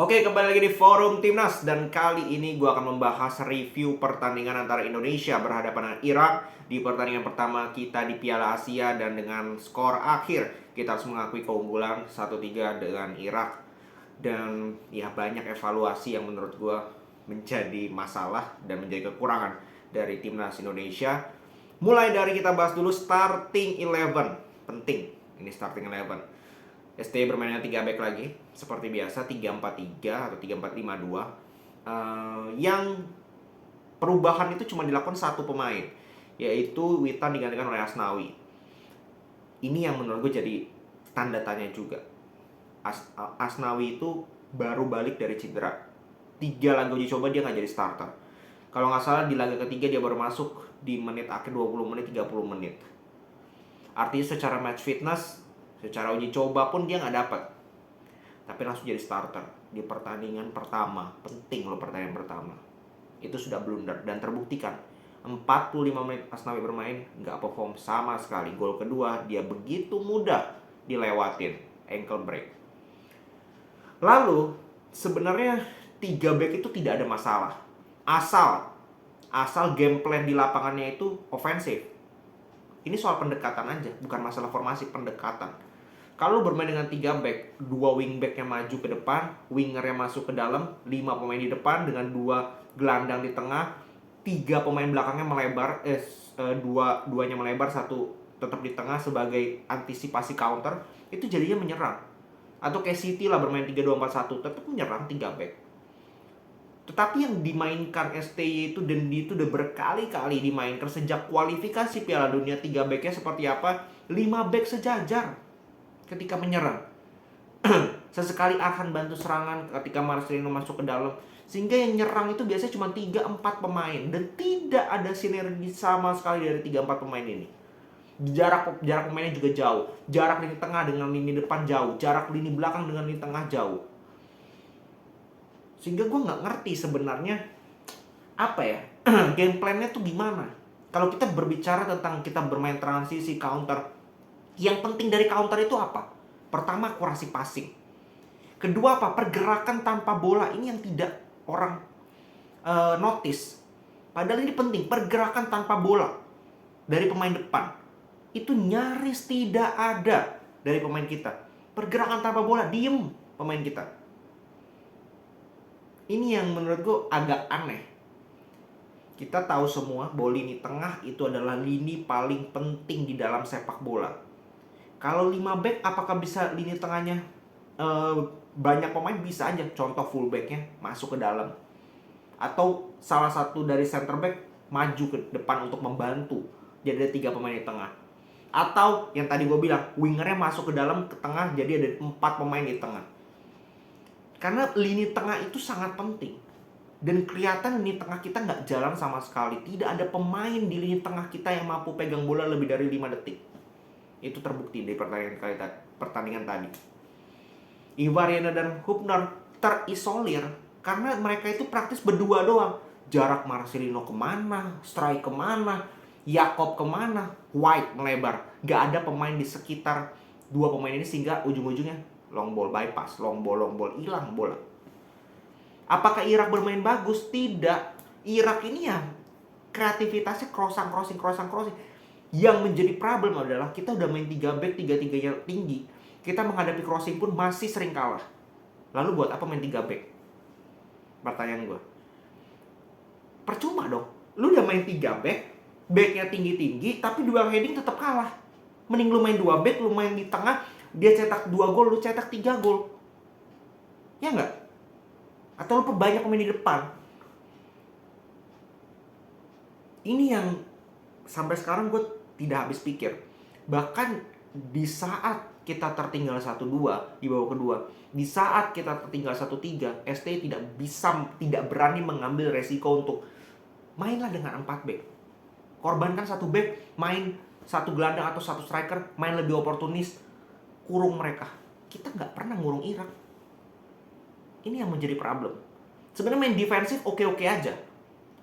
Oke, kembali lagi di Forum Timnas. Dan kali ini gue akan membahas review pertandingan antara Indonesia berhadapan dengan Irak. Di pertandingan pertama kita di Piala Asia. Dan dengan skor akhir kita harus mengakui keunggulan 1-3 dengan Irak. Dan ya banyak evaluasi yang menurut gue menjadi masalah dan menjadi kekurangan dari Timnas Indonesia. Mulai dari kita bahas dulu starting 11. Penting, ini starting 11. ST bermainnya 3 back lagi seperti biasa, 3-4-3 atau 3-4-5-2. Yang perubahan itu cuma dilakukan satu pemain, yaitu Witan digantikan oleh Asnawi. Ini yang menurut gue jadi tanda tanya juga. Asnawi itu baru balik dari cedera. 3 laga uji coba dia nggak jadi starter. Kalau nggak salah di laga ketiga dia baru masuk di menit akhir 20 menit, 30 menit. Artinya secara match fitness, secara uji coba pun dia nggak dapat. Tapi langsung jadi starter di pertandingan pertama. Penting loh pertandingan pertama. Itu sudah blunder dan terbuktikan. 45 menit Asnawi bermain nggak perform sama sekali. Gol kedua dia begitu mudah dilewatin, ankle break. Lalu sebenarnya 3 back itu tidak ada masalah. Asal game plan di lapangannya itu ofensif. Ini soal pendekatan aja, bukan masalah formasi, pendekatan. Kalau bermain dengan 3 back, 2 wing back-nya maju ke depan, winger-nya masuk ke dalam, 5 pemain di depan dengan 2 gelandang di tengah, 3 pemain belakangnya melebar, duanya melebar, 1 tetap di tengah sebagai antisipasi counter, itu jadinya menyerang. Atau kayak City lah bermain 3-2-4-1, tetap menyerang 3 back. Tetapi yang dimainkan STY itu dan itu udah berkali-kali dimainkan sejak kualifikasi Piala Dunia. 3 backnya seperti apa? 5 back sejajar ketika menyerang. Sesekali akan bantu serangan ketika Marcelino masuk ke dalam. Sehingga yang nyerang itu biasanya cuma 3-4 pemain. Dan tidak ada sinergi sama sekali dari 3-4 pemain ini. Jarak pemainnya juga jauh. Jarak lini tengah dengan lini depan jauh. Jarak lini belakang dengan lini tengah jauh. Sehingga gue gak ngerti sebenarnya apa ya game plan-nya tuh gimana. Kalau kita berbicara tentang kita bermain transisi, counter, yang penting dari counter itu apa? Pertama, akurasi passing. Kedua apa? Pergerakan tanpa bola. Ini yang tidak orang notice. Padahal ini penting, pergerakan tanpa bola dari pemain depan. Itu nyaris tidak ada dari pemain kita. Pergerakan tanpa bola, diem pemain kita. Ini yang menurut gue agak aneh. Kita tahu semua bahwa lini tengah itu adalah lini paling penting di dalam sepak bola. Kalau 5 back, apakah bisa lini tengahnya banyak pemain? Bisa aja. Contoh full backnya masuk ke dalam. Atau salah satu dari center back maju ke depan untuk membantu. Jadi ada 3 pemain di tengah. Atau yang tadi gue bilang, wingernya masuk ke dalam, ke tengah, jadi ada 4 pemain di tengah. Karena lini tengah itu sangat penting. Dan kelihatan lini tengah kita nggak jalan sama sekali. Tidak ada pemain di lini tengah kita yang mampu pegang bola lebih dari 5 detik. Itu terbukti di pertandingan tadi. Ivariana dan Hubner terisolir karena mereka itu praktis berdua doang. Jarak Marcelino kemana, Strike kemana, Yakob kemana, White melebar. Gak ada pemain di sekitar 2 pemain ini sehingga ujung-ujungnya long ball bypass, long ball, hilang bola. Apakah Irak bermain bagus? Tidak. Irak ini ya kreativitasnya crossing. Yang menjadi problem adalah kita udah main 3 back, 3-3-nya tinggi. Kita menghadapi crossing pun masih sering kalah. Lalu buat apa main 3 back? Pertanyaan gue. Percuma dong. Lu udah main 3 back, backnya tinggi-tinggi, tapi dual heading tetap kalah. Mending lu main 2 back, lu main di tengah, dia cetak 2 gol, lu cetak 3 gol. Ya nggak? Atau lu perbanyak pemain di depan. Ini yang sampai sekarang gue tidak habis pikir. Bahkan di saat kita tertinggal 1-2 di babak kedua, di saat kita tertinggal 1-3, ST tidak berani mengambil resiko untuk mainlah dengan 4 back. Korbankan 1 back, main 1 gelandang atau 1 striker, main lebih oportunis, kurung mereka. Kita nggak pernah ngurung Irak. Ini yang menjadi problem. Sebenarnya main defensif oke-oke aja,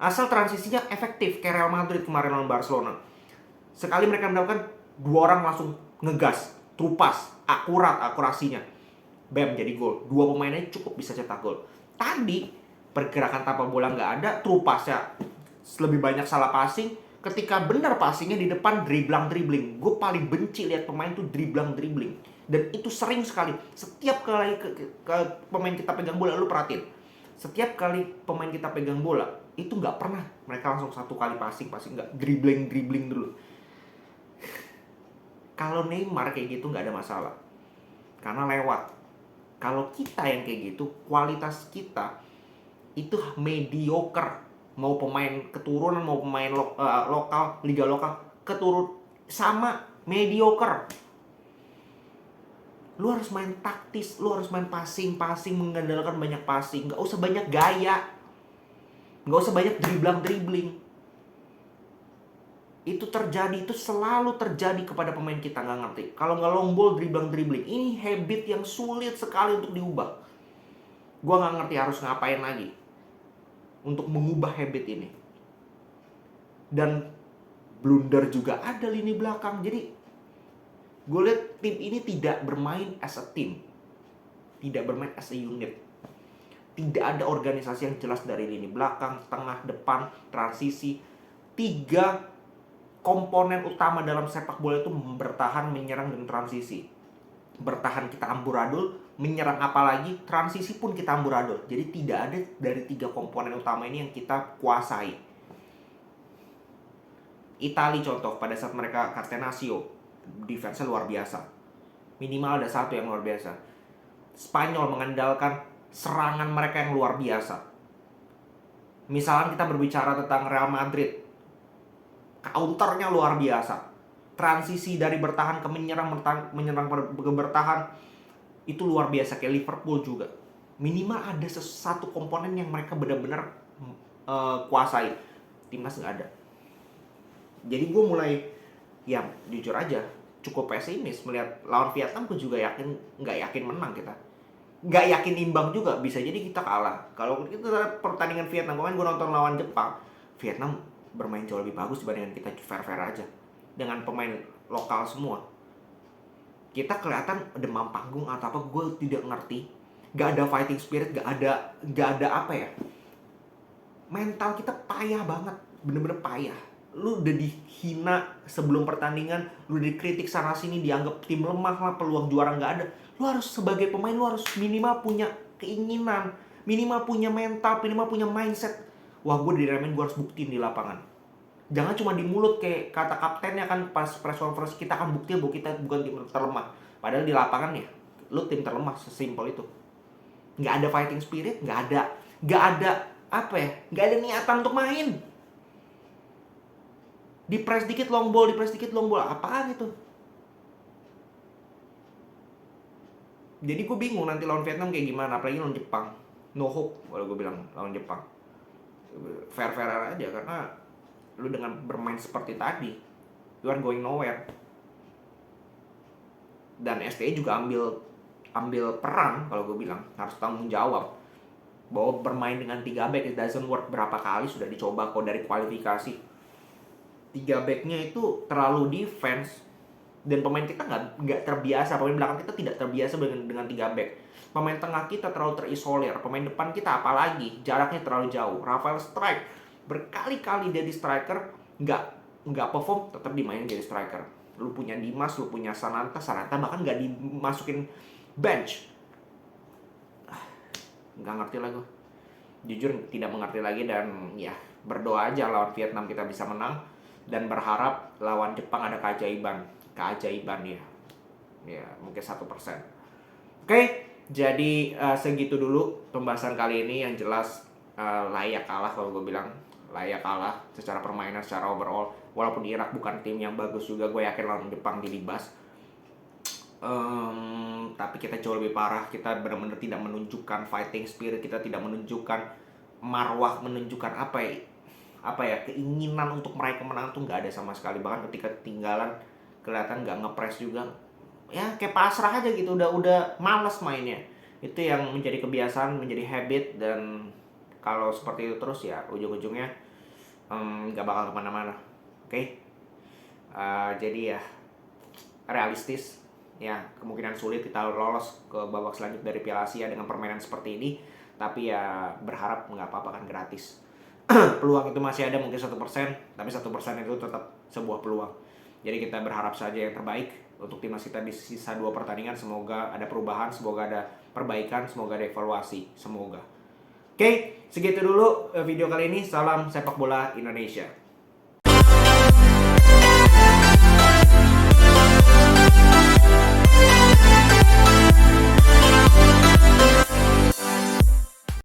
asal transisinya efektif kayak Real Madrid kemarin lawan Barcelona. Sekali mereka mendapatkan 2 orang langsung ngegas, trupas, akurasinya. bam jadi gol. Dua pemainnya cukup bisa cetak gol. Tadi pergerakan tanpa bola nggak ada, true pass-nya lebih banyak salah passing. Ketika benar passingnya di depan dribbling. Gue paling benci lihat pemain tuh dribbling. Dan itu sering sekali. Setiap kali ke pemain kita pegang bola, lu perhatiin. Setiap kali pemain kita pegang bola, itu nggak pernah mereka langsung satu kali passing, nggak dribbling dulu. Kalau Neymar kayak gitu nggak ada masalah, karena lewat. Kalau kita yang kayak gitu, kualitas kita itu mediocre. Mau pemain keturunan, mau pemain lokal, liga lokal, keturun sama mediocre. Lu harus main taktis, lu harus main passing, mengandalkan banyak passing. Nggak usah banyak gaya, nggak usah banyak dribbling. Itu terjadi, itu selalu terjadi kepada pemain kita, nggak ngerti. Kalau nggak long ball, dribbling. Ini habit yang sulit sekali untuk diubah. Gua nggak ngerti harus ngapain lagi untuk mengubah habit ini. Dan blunder juga ada lini belakang. Jadi gue lihat tim ini tidak bermain as a team, tidak bermain as a unit. Tidak ada organisasi yang jelas dari lini belakang, tengah, depan, transisi. 3 komponen utama dalam sepak bola itu bertahan, menyerang, dan transisi. Bertahan kita amburadul, menyerang apalagi, transisi pun kita amburadul. Jadi tidak ada dari 3 komponen utama ini yang kita kuasai. Italia contoh, pada saat mereka Catenaccio, defense-nya luar biasa. Minimal ada satu yang luar biasa. Spanyol mengandalkan serangan mereka yang luar biasa. Misalnya kita berbicara tentang Real Madrid, counternya luar biasa. Transisi dari bertahan ke menyerang ke bertahan itu luar biasa, kayak Liverpool juga. Minimal ada satu komponen yang mereka benar-benar kuasai. Timnas nggak ada. Jadi gue mulai, ya jujur aja, cukup pesimis melihat lawan Vietnam. Gue juga nggak yakin menang kita, nggak yakin imbang juga, bisa jadi kita kalah. Kalau kita pertandingan Vietnam kemarin, gue nonton lawan Jepang, Vietnam bermain jauh lebih bagus dibandingkan kita, fair aja dengan pemain lokal semua. Kita kelihatan demam panggung atau apa, gue tidak ngerti. Gak ada fighting spirit, gak ada apa ya, mental kita payah banget, bener-bener payah. Lu udah dihina sebelum pertandingan, lu dikritik sana sini, dianggap tim lemah lah, peluang juara gak ada. Lu harus sebagai pemain, lu harus minimal punya keinginan, minimal punya mental, minimal punya mindset. Wah, gue di remen, gue harus buktiin di lapangan. Jangan cuma di mulut kayak kata kaptennya kan pas press conference, kita akan buktiin bahwa kita bukan tim terlemah. Padahal di lapangan ya, lu tim terlemah, sesimpel itu. Gak ada fighting spirit, gak ada apa ya, gak ada niatan untuk main. Di press dikit long ball, apaan itu? Jadi gue bingung nanti lawan Vietnam kayak gimana, apalagi lawan Jepang. No hope kalau gue bilang lawan Jepang. Fair aja, karena lu dengan bermain seperti tadi, you are going nowhere. Dan STI juga ambil peran, kalau gue bilang harus tanggung jawab bahwa bermain dengan 3 back it doesn't work. Berapa kali sudah dicoba kok dari kualifikasi. 3 backnya itu terlalu defense, dan pemain kita nggak terbiasa, pemain belakang kita tidak terbiasa dengan 3 back. Pemain tengah kita terlalu terisolir, pemain depan kita apalagi jaraknya terlalu jauh. Rafael Strike berkali-kali jadi striker, nggak perform, tetap dimainin jadi striker. Lu punya Dimas, lu punya Sananta bahkan nggak dimasukin bench. Nggak ngerti lah gue, jujur tidak mengerti lagi. Dan ya berdoa aja lawan Vietnam kita bisa menang, dan berharap lawan Jepang ada keajaiban ya mungkin 1%. Oke, jadi segitu dulu pembahasan kali ini. Yang jelas layak kalah, kalau gue bilang layak kalah secara permainan, secara overall. Walaupun Irak bukan tim yang bagus juga, gue yakin lawan Jepang dilibas. Tapi kita jauh lebih parah. Kita benar-benar tidak menunjukkan fighting spirit, kita tidak menunjukkan marwah, menunjukkan apa ya keinginan untuk meraih kemenangan tuh nggak ada sama sekali. Bahkan ketika ketinggalan kelihatan nggak ngepress juga, ya kayak pasrah aja gitu, udah malas mainnya. Itu yang menjadi kebiasaan, menjadi habit. Dan kalau seperti itu terus ya ujung-ujungnya nggak bakal kemana-mana. Oke? Jadi ya realistis, Ya, kemungkinan sulit kita lolos ke babak selanjutnya dari Piala Asia dengan permainan seperti ini. Tapi ya berharap nggak apa-apa, kan gratis. Peluang itu masih ada, mungkin 1%, tapi 1% itu tetap sebuah peluang. Jadi kita berharap saja yang terbaik untuk timnas kita di sisa 2 pertandingan. Semoga ada perubahan, semoga ada perbaikan, semoga ada evaluasi, semoga. Oke, segitu dulu video kali ini. Salam sepak bola Indonesia.